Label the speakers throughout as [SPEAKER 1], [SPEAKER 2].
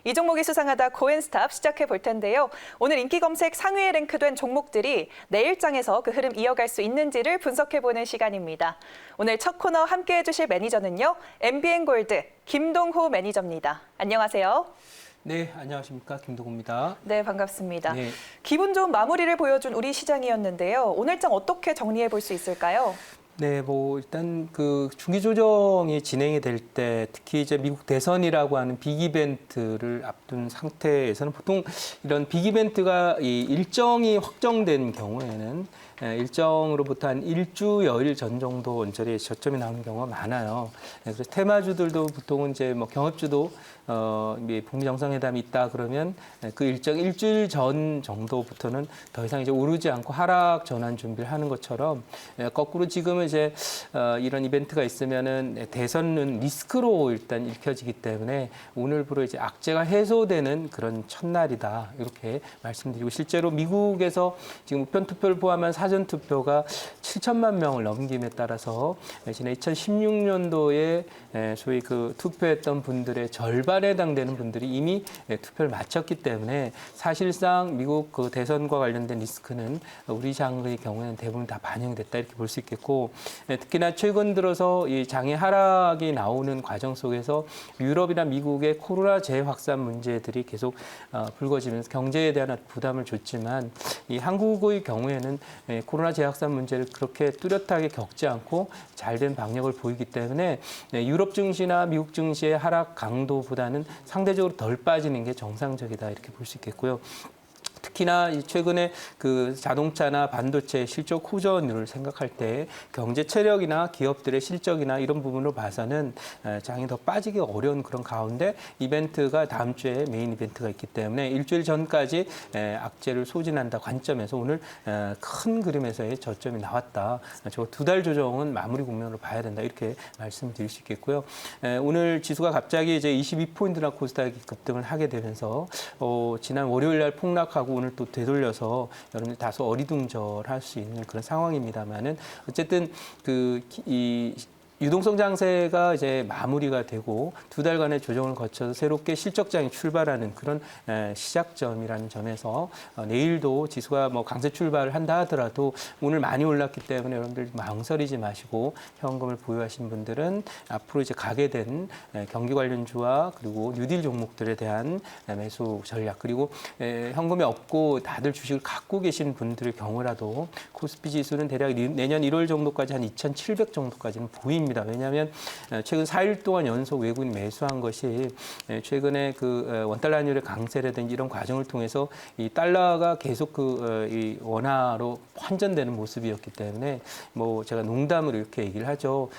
[SPEAKER 1] 이 종목이 수상하다 코엔스탑 시작해 볼 텐데요. 오늘 인기 검색 상위에 랭크된 종목들이 내일장에서 그 흐름 이어갈 수 있는지를 분석해보는 시간입니다. 오늘 첫 코너 함께해 주실 매니저는요. MBN골드 김동호 매니저입니다. 안녕하세요.
[SPEAKER 2] 네, 안녕하십니까. 김동호입니다.
[SPEAKER 1] 네, 반갑습니다.
[SPEAKER 2] 네.
[SPEAKER 1] 기분 좋은 마무리를 보여준 우리 시장이었는데요. 오늘장 어떻게 정리해 볼 수 있을까요?
[SPEAKER 2] 네, 일단 그 중기 조정이 진행이 될 때 특히 이제 미국 대선이라고 하는 빅 이벤트를 앞둔 상태에서는 보통 이런 빅 이벤트가 이 일정이 확정된 경우에는 일정으로부터 한 일주여일 전 정도 언저리에 저점이 나오는 경우가 많아요. 그래서 테마주들도 보통은 이제 경합주도 북미 정상회담이 있다 그러면 그 일정 일주일 전 정도부터는 더 이상 이제 오르지 않고 하락 전환 준비를 하는 것처럼 거꾸로 지금은 이제 이런 이벤트가 있으면은 대선은 리스크로 일단 읽혀지기 때문에 오늘부로 이제 악재가 해소되는 그런 첫날이다 이렇게 말씀드리고 실제로 미국에서 지금 우편 투표를 포함한 사전 투표가 7천만 명을 넘김에 따라서 지난 2016년도에 소위 그 투표했던 분들의 절반에 해당되는 분들이 이미 투표를 마쳤기 때문에 사실상 미국 그 대선과 관련된 리스크는 우리 장의 경우에는 대부분 다 반영이 됐다 이렇게 볼 수 있겠고 특히나 최근 들어서 이 장의 하락이 나오는 과정 속에서 유럽이나 미국의 코로나 재확산 문제들이 계속 불거지면서 경제에 대한 부담을 줬지만 이 한국의 경우에는 코로나 재확산 문제를 그렇게 뚜렷하게 겪지 않고 잘된 방역을 보이기 때문에 유럽 증시나 미국 증시의 하락 강도보다는 상대적으로 덜 빠지는 게 정상적이다 이렇게 볼 수 있겠고요. 특히나 최근에 그 자동차나 반도체 실적 호전을 생각할 때 경제 체력이나 기업들의 실적이나 이런 부분으로 봐서는 장이 더 빠지기 어려운 그런 가운데 이벤트가 다음 주에 메인 이벤트가 있기 때문에 일주일 전까지 악재를 소진한다 관점에서 오늘 큰 그림에서의 저점이 나왔다. 저 두 달 조정은 마무리 국면으로 봐야 된다 이렇게 말씀드릴 수 있겠고요. 오늘 지수가 갑자기 이제 22포인트나 코스닥이 급등을 하게 되면서 지난 월요일 날 폭락하고 오늘 또 되돌려서 여러분들 다소 어리둥절할 수 있는 그런 상황입니다만은 어쨌든 이 유동성 장세가 이제 마무리가 되고 두 달간의 조정을 거쳐서 새롭게 실적장이 출발하는 그런 시작점이라는 점에서 내일도 지수가 강세 출발을 한다 하더라도 오늘 많이 올랐기 때문에 여러분들 망설이지 마시고 현금을 보유하신 분들은 앞으로 이제 가게 된 경기 관련주와 그리고 뉴딜 종목들에 대한 매수 전략 그리고 현금이 없고 다들 주식을 갖고 계신 분들의 경우라도 코스피 지수는 대략 내년 1월 정도까지 한 2,700 정도까지는 보입니다. 왜냐하면 최근 4일 동안 연속 외국인 매수한 것이 최근에 그 원달러 환율의 강세라든지 이런 과정을 통해서 이 달러가 계속 이 원화로 환전되는 모습이었기 때문에 제가 농담으로 이렇게 얘기를 하죠.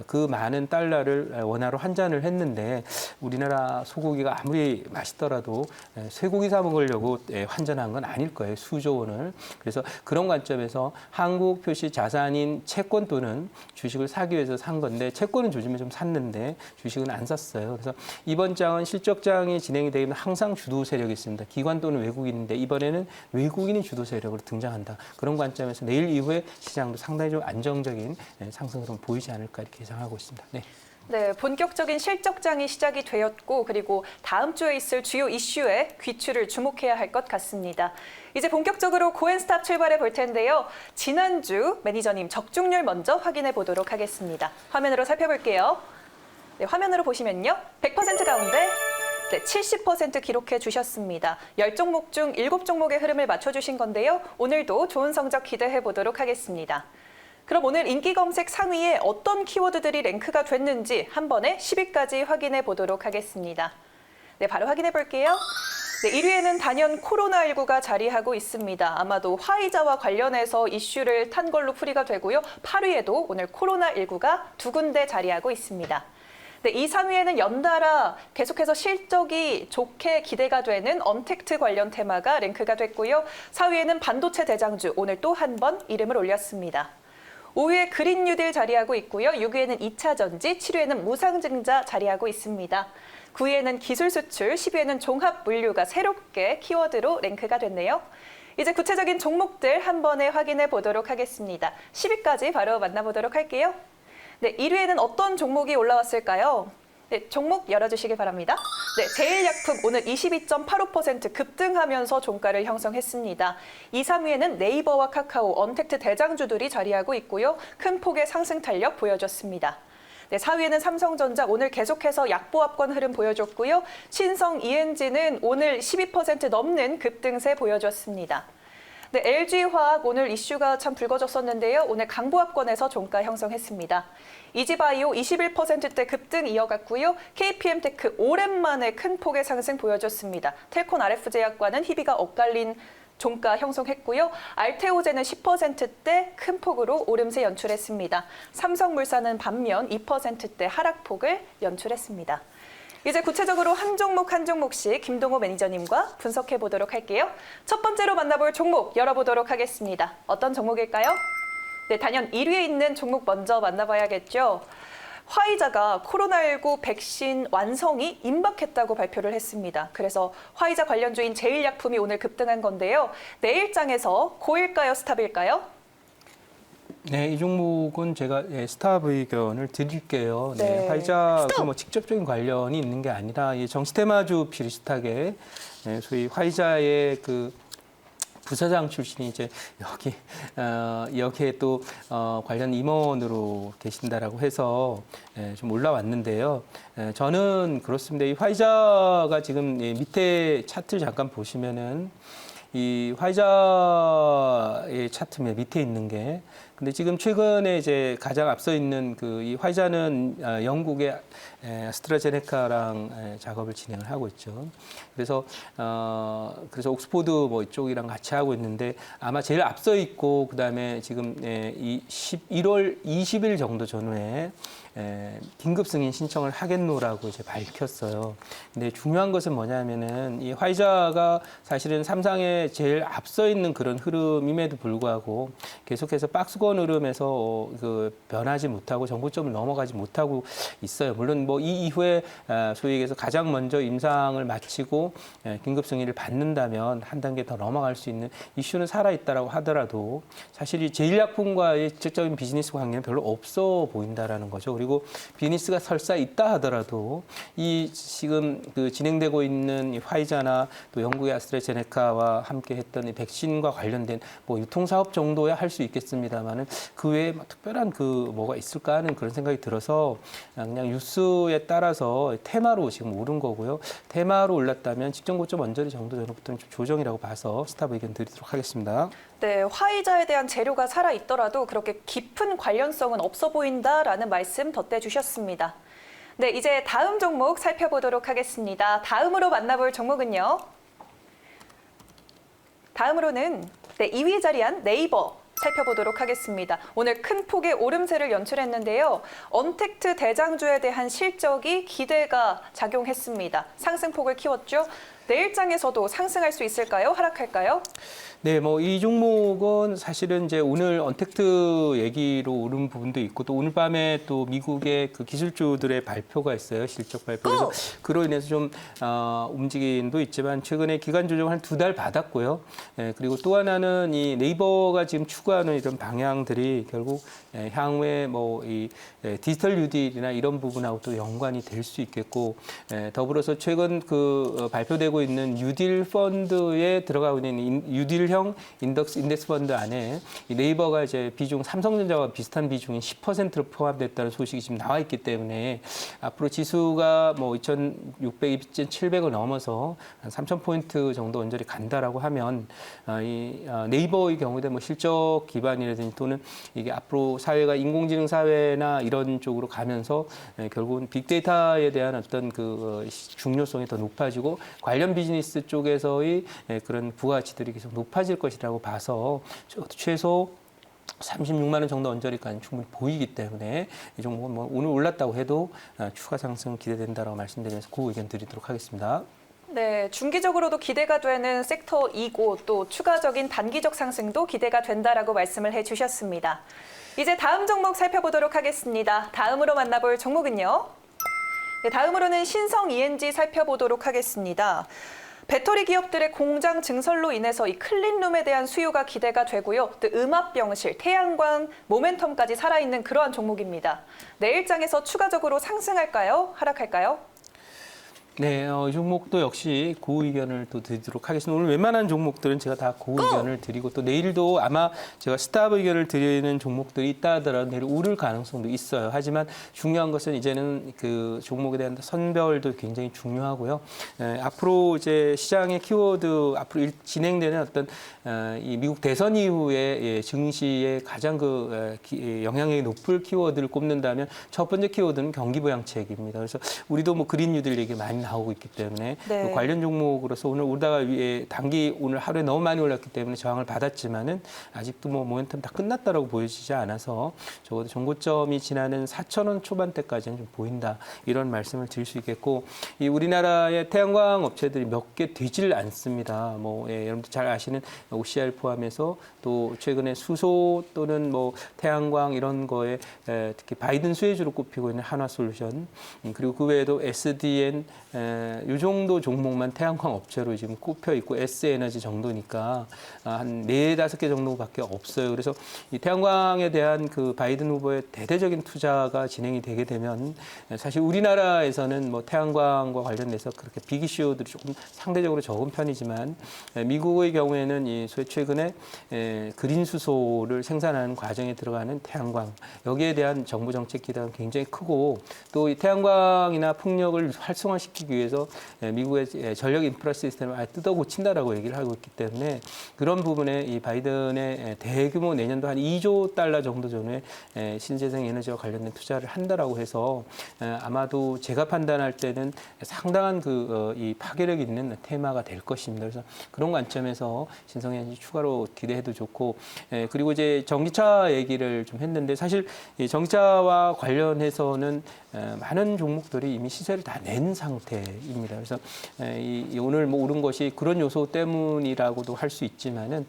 [SPEAKER 2] 그 많은 달러를 원화로 환전을 했는데 우리나라 소고기가 아무리 맛있더라도 쇠고기 사 먹으려고 환전한 건 아닐 거예요. 수조 원을. 그래서 그런 관점에서 한국 표시 자산인 채권 또는 주식을 사기 위해서 산 건데 채권은 요즘에 좀 샀는데 주식은 안 샀어요. 그래서 이번 장은 실적장이 진행이 되면 항상 주도 세력이 있습니다. 기관 또는 외국인인데 이번에는 외국인이 주도 세력으로 등장한다. 그런 관점에서 내일 이후에 시장도 상당히 좀 안정적인 상승 흐름 보이지 않을까 이렇게 예상하고 있습니다. 네.
[SPEAKER 1] 네, 본격적인 실적장이 시작이 되었고 그리고 다음 주에 있을 주요 이슈에 귀추를 주목해야 할 것 같습니다. 이제 본격적으로 코엔스탑 출발해 볼 텐데요. 지난주 매니저님 적중률 먼저 확인해 보도록 하겠습니다. 화면으로 살펴볼게요. 네, 화면으로 보시면요. 100% 가운데 70% 기록해 주셨습니다. 10종목 중 7종목의 흐름을 맞춰주신 건데요. 오늘도 좋은 성적 기대해 보도록 하겠습니다. 그럼 오늘 인기 검색 상위에 어떤 키워드들이 랭크가 됐는지 한 번에 10위까지 확인해 보도록 하겠습니다. 네, 바로 확인해 볼게요. 네, 1위에는 단연 코로나19가 자리하고 있습니다. 아마도 화이자와 관련해서 이슈를 탄 걸로 풀이가 되고요. 8위에도 오늘 코로나19가 두 군데 자리하고 있습니다. 네, 2, 3위에는 연달아 계속해서 실적이 좋게 기대가 되는 언택트 관련 테마가 랭크가 됐고요. 4위에는 반도체 대장주, 오늘 또 한 번 이름을 올렸습니다. 5위에 그린 뉴딜 자리하고 있고요. 6위에는 2차 전지, 7위에는 무상증자 자리하고 있습니다. 9위에는 기술 수출, 10위에는 종합 물류가 새롭게 키워드로 랭크가 됐네요. 이제 구체적인 종목들 한 번에 확인해 보도록 하겠습니다. 10위까지 바로 만나보도록 할게요. 네, 1위에는 어떤 종목이 올라왔을까요? 네, 종목 열어주시기 바랍니다. 네, 제일약품 오늘 22.85% 급등하면서 종가를 형성했습니다. 2, 3위에는 네이버와 카카오, 언택트 대장주들이 자리하고 있고요. 큰 폭의 상승 탄력 보여줬습니다. 네, 4위에는 삼성전자 오늘 계속해서 약보합권 흐름 보여줬고요. 신성 ENG는 오늘 12% 넘는 급등세 보여줬습니다. 네, LG화학 오늘 이슈가 참 불거졌었는데요. 오늘 강보합권에서 종가 형성했습니다. 이지바이오 21%대 급등 이어갔고요. KPM테크 오랜만에 큰 폭의 상승 보여줬습니다. 텔콘 RF제약과는 희비가 엇갈린 종가 형성했고요. 알테오제는 10%대 큰 폭으로 오름세 연출했습니다. 삼성물산은 반면 2%대 하락폭을 연출했습니다. 이제 구체적으로 한 종목씩 김동호 매니저님과 분석해 보도록 할게요. 첫 번째로 만나볼 종목 열어보도록 하겠습니다. 어떤 종목일까요? 네, 단연 1위에 있는 종목 먼저 만나봐야겠죠. 화이자가 코로나19 백신 완성이 임박했다고 발표를 했습니다. 그래서 화이자 관련주인 제일약품이 오늘 급등한 건데요. 내일장에서 고일까요, 스탑일까요?
[SPEAKER 2] 네, 이 종목은 제가 스탑 의견을 드릴게요. 네,
[SPEAKER 1] 네.
[SPEAKER 2] 화이자
[SPEAKER 1] 스톱!
[SPEAKER 2] 뭐 직접적인 관련이 있는 게 아니라 이 정시테마주 비슷하게 소위 화이자의 그 부사장 출신이 이제 여기에 또 관련 임원으로 계신다라고 해서 좀 올라왔는데요. 저는 그렇습니다. 이 화이자가 지금 밑에 차트를 잠깐 보시면은 이 화이자의 차트 밑에 있는 게 근데 지금 최근에 이제 가장 앞서 있는 그 이 화이자는 영국의 아스트라제네카랑 작업을 진행을 하고 있죠. 그래서 옥스포드 뭐 이쪽이랑 같이 하고 있는데 아마 제일 앞서 있고 그다음에 지금 이 1월 20일 정도 전후에 긴급 승인 신청을 하겠노라고 이제 밝혔어요. 근데 중요한 것은 뭐냐면은 이 화이자가 사실은 삼상에 제일 앞서 있는 그런 흐름임에도 불구하고 계속해서 박스권 흐름에서 그 변하지 못하고 정고점을 넘어가지 못하고 있어요. 물론 뭐 이 이후에 소위 얘기해서 가장 먼저 임상을 마치고 긴급 승인을 받는다면 한 단계 더 넘어갈 수 있는 이슈는 살아있다라고 하더라도 사실 이 제일약품과의 직접적인 비즈니스 관계는 별로 없어 보인다라는 거죠. 그리고 비즈니스가 설사 있다 하더라도 이 지금 그 진행되고 있는 이 화이자나 또 영국의 아스트라제네카와 함께 했던 이 백신과 관련된 뭐 유통 사업 정도야 할 수 있겠습니다만은 그 외에 뭐 특별한 그 뭐가 있을까 하는 그런 생각이 들어서 그냥 뉴스에 따라서 테마로 지금 오른 거고요. 테마로 올랐다면 직전 고점 언저리 정도 전후부터는 좀 조정이라고 봐서 스탑 의견 드리도록 하겠습니다.
[SPEAKER 1] 네, 화이자에 대한 재료가 살아있더라도 그렇게 깊은 관련성은 없어 보인다라는 말씀 덧대주셨습니다. 네, 이제 다음 종목 살펴보도록 하겠습니다. 다음으로 만나볼 종목은요. 다음으로는 2위 자리한 네이버 살펴보도록 하겠습니다. 오늘 큰 폭의 오름세를 연출했는데요. 언택트 대장주에 대한 실적이 기대가 작용했습니다. 상승폭을 키웠죠. 내일장에서도 상승할 수 있을까요? 하락할까요?
[SPEAKER 2] 네, 뭐 이 종목은 사실은 이제 오늘 언택트 얘기로 오른 부분도 있고 또 오늘 밤에 또 미국의 그 기술주들의 발표가 있어요. 실적 발표. 그래서 그로 인해서 좀 움직임도 있지만 최근에 기간 조정 한 2달 받았고요. 그리고 또 하나는 이 네이버가 지금 추구하는 이런 방향들이 결국 향후에 뭐 이 디지털 뉴딜이나 이런 부분하고 또 연관이 될 수 있겠고 더불어서 최근 그 발표되고 있는 뉴딜 펀드에 들어가고 있는 뉴딜형 인덱스 펀드 안에 이 네이버가 이제 비중 삼성전자와 비슷한 비중인 10%로 포함됐다는 소식이 지금 나와 있기 때문에 앞으로 지수가 뭐 2,600, 2,700을 넘어서 한 3,000포인트 정도 언저리 간다라고 하면 이 네이버의 경우에 뭐 실적 기반이라든지 또는 이게 앞으로 사회가 인공지능 사회나 이런 쪽으로 가면서 결국은 빅데이터에 대한 어떤 그 중요성이 더 높아지고 관련 비즈니스 쪽에서의 그런 부가가치들이 계속 높아질 것이라고 봐서 최소 36만 원 정도 언저리까지 충분히 보이기 때문에 이 종목은 뭐 오늘 올랐다고 해도 추가 상승 기대된다라고 말씀드리면서 그 의견 드리도록 하겠습니다.
[SPEAKER 1] 네, 중기적으로도 기대가 되는 섹터이고 또 추가적인 단기적 상승도 기대가 된다라고 말씀을 해주셨습니다. 이제 다음 종목 살펴보도록 하겠습니다. 다음으로 만나볼 종목은요. 네, 다음으로는 신성 ENG 살펴보도록 하겠습니다. 배터리 기업들의 공장 증설로 인해서 이 클린룸에 대한 수요가 기대가 되고요. 또 음압병실, 태양광, 모멘텀까지 살아있는 그러한 종목입니다. 내일장에서 추가적으로 상승할까요? 하락할까요?
[SPEAKER 2] 네, 이 종목도 역시 고우 의견을 또 드리도록 하겠습니다. 오늘 웬만한 종목들은 제가 다 고우 의견을 드리고 또 내일도 아마 제가 스탑 의견을 드리는 종목들이 있다 하더라도 내일 오를 가능성도 있어요. 하지만 중요한 것은 이제는 그 종목에 대한 선별도 굉장히 중요하고요. 앞으로 이제 시장의 키워드 앞으로 진행되는 어떤 이 미국 대선 이후에 증시에 가장 영향력이 높을 키워드를 꼽는다면 첫 번째 키워드는 경기 부양책입니다. 그래서 우리도 뭐 그린 뉴딜 얘기 많이 나오고 있기 때문에
[SPEAKER 1] 네.
[SPEAKER 2] 그 관련 종목으로서 오늘 오르다가 단기 오늘 하루에 너무 많이 올랐기 때문에 저항을 받았지만은 아직도 뭐 모멘텀 다 끝났다라고 보여지지 않아서 적어도 종고점이 지나는 4,000원 초반대까지는 좀 보인다 이런 말씀을 드릴 수 있겠고 이 우리나라의 태양광 업체들이 몇 개 되질 않습니다. 뭐 여러분들 잘 아시는 OCR 포함해서 또 최근에 수소 또는 뭐 태양광 이런 거에 특히 바이든 수혜주로 꼽히고 있는 한화솔루션 그리고 그 외에도 SDN 이 정도 종목만 태양광 업체로 지금 꼽혀 있고 S에너지 정도니까 한 4-5개 정도밖에 없어요. 그래서 이 태양광에 대한 그 바이든 후보의 대대적인 투자가 진행이 되게 되면 사실 우리나라에서는 뭐 태양광과 관련돼서 그렇게 빅 이슈들이 조금 상대적으로 적은 편이지만 미국의 경우에는 이 소위 최근에 그린 수소를 생산하는 과정에 들어가는 태양광 여기에 대한 정부 정책 기대가 굉장히 크고 또 이 태양광이나 풍력을 활성화시키기 위해서 미국의 전력 인프라 시스템을 아예 뜯어 고친다라고 얘기를 하고 있기 때문에 그런 부분에 이 바이든의 대규모 내년도 한 2조 달러 정도 전에 신재생 에너지와 관련된 투자를 한다라고 해서 아마도 제가 판단할 때는 상당한 이 파괴력 있는 테마가 될 것입니다. 그래서 그런 관점에서 신성에너지 추가로 기대해도 좋고 그리고 이제 전기차 얘기를 좀 했는데 사실 이 전기차와 관련해서는 많은 종목들이 이미 시세를 다 낸 상태입니다. 그래서 오늘 뭐 오른 것이 그런 요소 때문이라고도 할 수 있지만은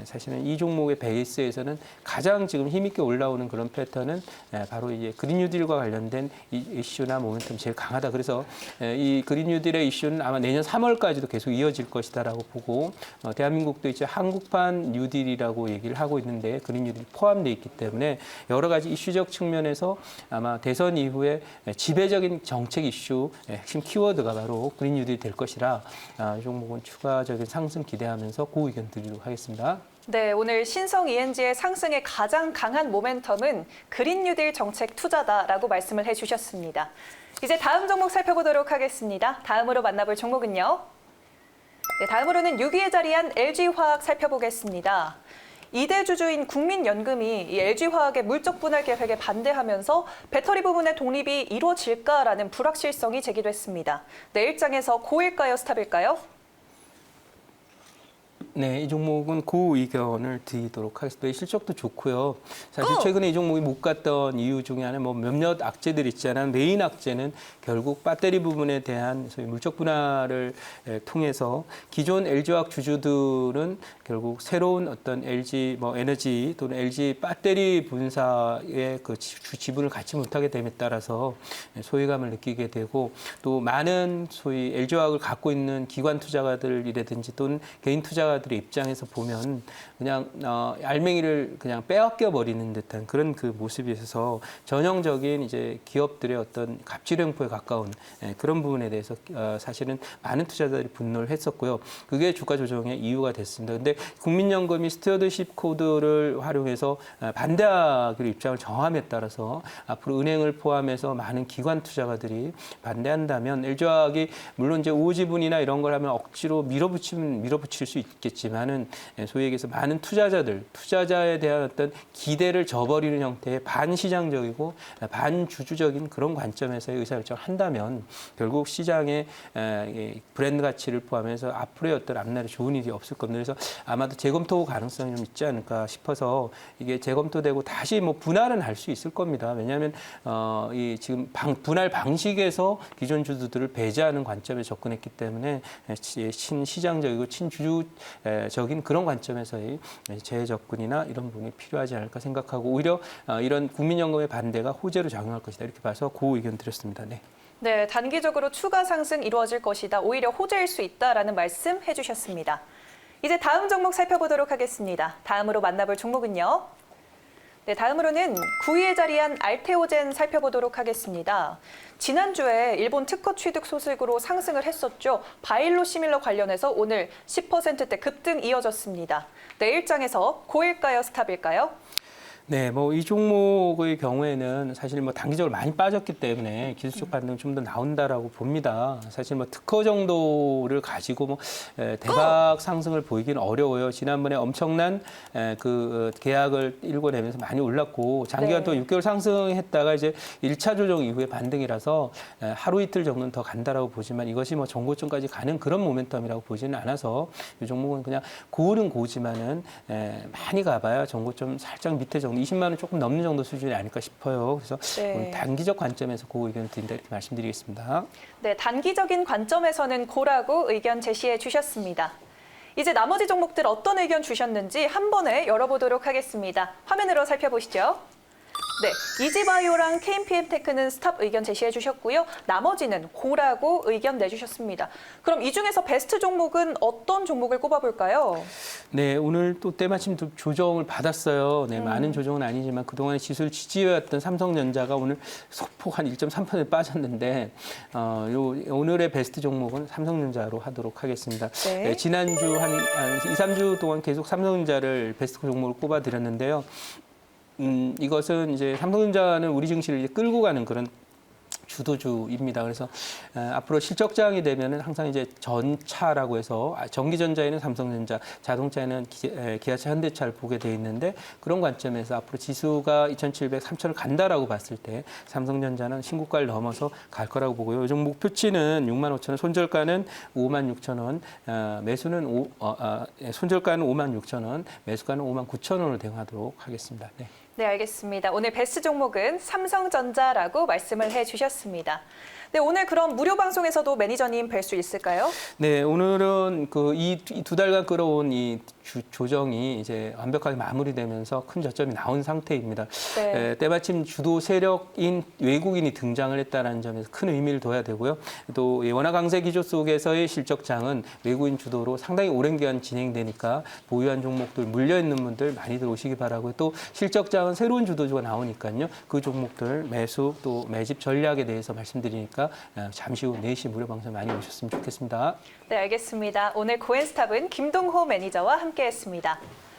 [SPEAKER 2] 사실은 이 종목의 베이스에서는 가장 지금 힘있게 올라오는 그런 패턴은 바로 이제 그린 뉴딜과 관련된 이슈나 모멘텀 제일 강하다. 그래서 이 그린 뉴딜의 이슈는 아마 내년 3월까지도 계속 이어질 것이다라고 보고 대한민국도 이제 한국판 뉴딜이라고 얘기를 하고 있는데 그린 뉴딜 포함되어 있기 때문에 여러 가지 이슈적 측면에서 아마 대선 이후에 지배적인 정책 이슈 핵심 키워드가 바로 그린 뉴딜이 될 것이라 이 종목은 추가적인 상승 기대하면서 고 의견 드리도록 하겠습니다.
[SPEAKER 1] 네, 오늘 신성 ENG의 상승의 가장 강한 모멘텀은 그린 뉴딜 정책 투자다라고 말씀을 해주셨습니다. 이제 다음 종목 살펴보도록 하겠습니다. 다음으로 만나볼 종목은요. 네, 다음으로는 6위에 자리한 LG화학 살펴보겠습니다. 2대 주주인 국민연금이 이 LG화학의 물적 분할 계획에 반대하면서 배터리 부분의 독립이 이루어질까라는 불확실성이 제기됐습니다. 내일장에서 고일까요, 스탑일까요?
[SPEAKER 2] 네, 이 종목은 고 의견을 드리도록 하겠습니다. 실적도 좋고요. 사실 최근에 이 종목이 못 갔던 이유 중에 하나는 뭐 몇몇 악재들이 있잖아요. 메인 악재는 결국 배터리 부분에 대한 소위 물적 분할을 통해서 기존 LG화학 주주들은 결국 새로운 어떤 LG 뭐 에너지 또는 LG 배터리 분사의 그 지분을 갖지 못하게 됨에 따라서 소외감을 느끼게 되고 또 많은 소위 LG화학을 갖고 있는 기관 투자가들이라든지 또는 개인 투자가들의 입장에서 보면 그냥 알맹이를 그냥 빼앗겨 버리는 듯한 그런 그 모습이 있어서 전형적인 이제 기업들의 어떤 갑질행포에 가까운 그런 부분에 대해서 사실은 많은 투자자들이 분노를 했었고요. 그게 주가 조정의 이유가 됐습니다. 근데 국민연금이 스튜어드십 코드를 활용해서 반대하기로 입장을 정함에 따라서 앞으로 은행을 포함해서 많은 기관 투자가들이 반대한다면 LG화학이 물론 이제 우호지분이나 이런 걸 하면 억지로 밀어붙일 수 있겠지만은 소위 얘기해서 많은 투자자에 대한 어떤 기대를 저버리는 형태의 반시장적이고 반주주적인 그런 관점에서의 의사결정을 한다면 결국 시장의 브랜드 가치를 포함해서 앞으로의 어떤 앞날에 좋은 일이 없을 겁니다. 그래서 아마도 재검토 가능성이 좀 있지 않을까 싶어서 이게 재검토되고 다시 뭐 분할은 할 수 있을 겁니다. 왜냐하면 이 지금 분할 방식에서 기존 주주들을 배제하는 관점에 접근했기 때문에 친시장적이고 친주주적인 그런 관점에서의 재접근이나 이런 부분이 필요하지 않을까 생각하고 오히려 이런 국민연금의 반대가 호재로 작용할 것이다 이렇게 봐서 고 의견 드렸습니다. 네.
[SPEAKER 1] 네, 단기적으로 추가 상승 이루어질 것이다. 오히려 호재일 수 있다라는 말씀 해주셨습니다. 이제 다음 종목 살펴보도록 하겠습니다. 다음으로 만나볼 종목은요. 네, 다음으로는 9위에 자리한 알테오젠 살펴보도록 하겠습니다. 지난주에 일본 특허 취득 소식으로 상승을 했었죠. 바이로 시밀러 관련해서 오늘 10%대 급등 이어졌습니다. 내일장에서 고일까요, 스탑일까요?
[SPEAKER 2] 네, 뭐 이 종목의 경우에는 사실 뭐 단기적으로 많이 빠졌기 때문에 기술적 반등 좀 더 나온다라고 봅니다. 사실 뭐 특허 정도를 가지고 뭐 대박 상승을 보이기는 어려워요. 지난번에 엄청난 그 계약을 일궈내면서 많이 올랐고 장기간 또 6개월 상승했다가 이제 1차 조정 이후에 반등이라서 하루 이틀 정도는 더 간다라고 보지만 이것이 뭐 정고점까지 가는 그런 모멘텀이라고 보지는 않아서 이 종목은 그냥 고는 고지만은 많이 가봐야 정고점 살짝 밑에 정도 20만 원 조금 넘는 정도 수준이 아닐까 싶어요. 그래서 오늘 단기적 관점에서 그 의견을 드린다 이렇게 말씀드리겠습니다.
[SPEAKER 1] 네, 단기적인 관점에서는 고라고 의견 제시해 주셨습니다. 이제 나머지 종목들 어떤 의견 주셨는지 한 번에 열어보도록 하겠습니다. 화면으로 살펴보시죠. 네, 이지바이오랑 KMPM테크는 스탑 의견 제시해 주셨고요. 나머지는 고라고 의견 내주셨습니다. 그럼 이 중에서 베스트 종목은 어떤 종목을 꼽아볼까요?
[SPEAKER 2] 네, 오늘 또 때마침 또 조정을 받았어요. 네, 많은 조정은 아니지만 그동안의 지수를 지지해왔던 삼성전자가 오늘 소폭 한 1.3% 빠졌는데 오늘의 베스트 종목은 삼성전자로 하도록 하겠습니다.
[SPEAKER 1] 네.
[SPEAKER 2] 네, 지난주 한 2, 3주 동안 계속 삼성전자를 베스트 종목으로 꼽아드렸는데요. 이것은 이제 삼성전자는 우리 증시를 이제 끌고 가는 그런 주도주입니다. 그래서 앞으로 실적장이 되면은 항상 이제 전차라고 해서 전기전자에는 삼성전자, 자동차에는 기아차, 현대차를 보게 돼 있는데 그런 관점에서 앞으로 지수가 2,700, 3,000을 간다라고 봤을 때 삼성전자는 신고가를 넘어서 갈 거라고 보고요. 요즘 목표치는 65,000원, 손절가는 56,000원, 매수는 손절가는 56,000원, 매수가는 59,000원으로 대응하도록 하겠습니다. 네.
[SPEAKER 1] 네, 알겠습니다. 오늘 베스트 종목은 삼성전자라고 말씀을 해주셨습니다. 네, 오늘 그럼 무료 방송에서도 매니저님 뵐 수 있을까요?
[SPEAKER 2] 네, 오늘은 그 이 두 달간 끌어온 이 조정이 이제 완벽하게 마무리되면서 큰 저점이 나온 상태입니다.
[SPEAKER 1] 네.
[SPEAKER 2] 때마침 주도 세력인 외국인이 등장을 했다는 점에서 큰 의미를 둬야 되고요. 또 원화 강세 기조 속에서의 실적장은 외국인 주도로 상당히 오랜 기간 진행되니까 보유한 종목들 물려 있는 분들 많이들 오시기 바라고요. 또 실적장은 새로운 주도주가 나오니까요. 그 종목들 매수 또 매집 전략에 대해서 말씀드리니까 잠시 후 4시 무료 방송 많이 오셨으면 좋겠습니다.
[SPEAKER 1] 네, 알겠습니다. 오늘 고엔스탑은 김동호 매니저와 함께했습니다.